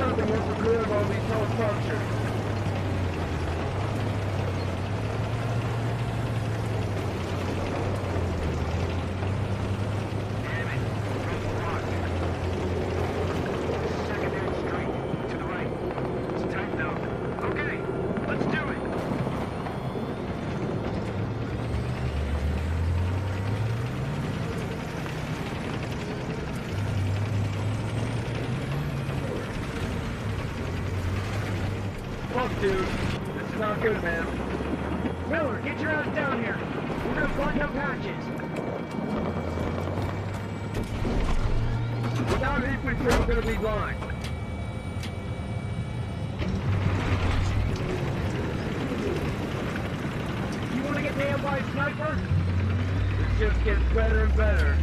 something once we're clear of all these tall structures. Fuck, dude. This is not good, man. Miller, get your ass down here. We're gonna find up hatches. Without infantry, we're gonna be blind. You wanna get nailed by a sniper? This just gets better and better.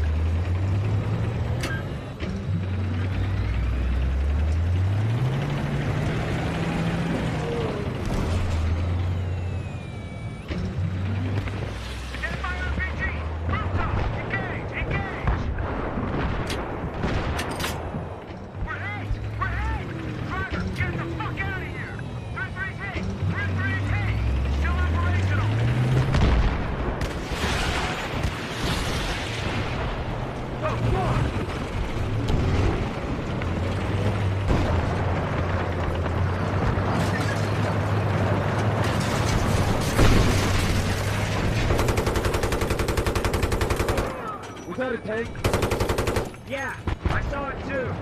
Was that a tank? Yeah, I saw it too.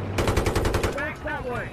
Thanks that way.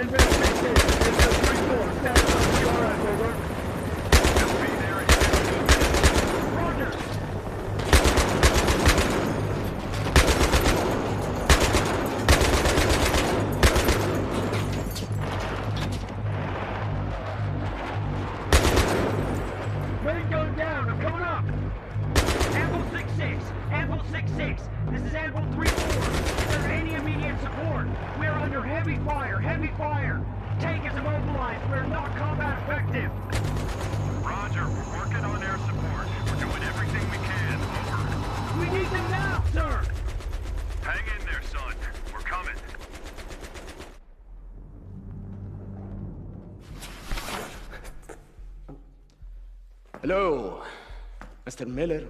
Enemy 16, Intel 3-4, stand up, you alright, over? I'll be there in just a moment. Roger. Main gun down, I'm coming up! Anvil 6-6, Anvil 6-6. This is Anvil 3-4. Is there any immediate support? We are under heavy fire, heavy fire. Tank is immobilized. We're not combat effective. Roger, we're working on air support. We're doing everything we can. Over. We need them now, sir. Hang in there, son. We're coming. Hello, Mr. Miller,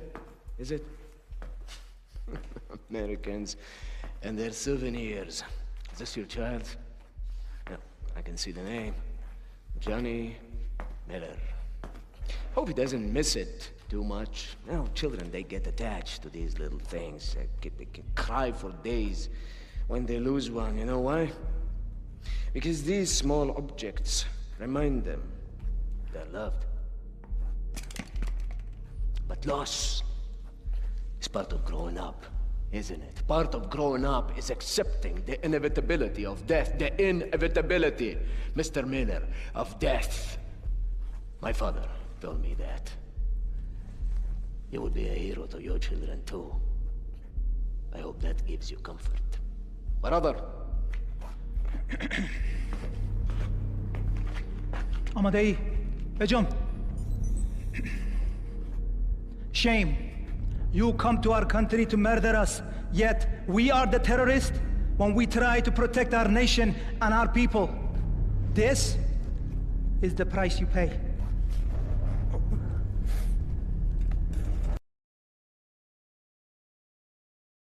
is it? Americans and their souvenirs. Is this your child? Yeah, I can see the name. Johnny Miller. Hope he doesn't miss it too much. You know, children, they get attached to these little things. They can cry for days when they lose one. You know why? Because these small objects remind them they're loved. But loss is part of growing up, isn't it? Part of growing up is accepting the inevitability of death. The inevitability, Mr. Miller, of death. My father told me that. You would be a hero to your children, too. I hope that gives you comfort. Brother. Amadei, Bejum. Shame. You come to our country to murder us, yet we are the terrorists when we try to protect our nation and our people. This is the price you pay.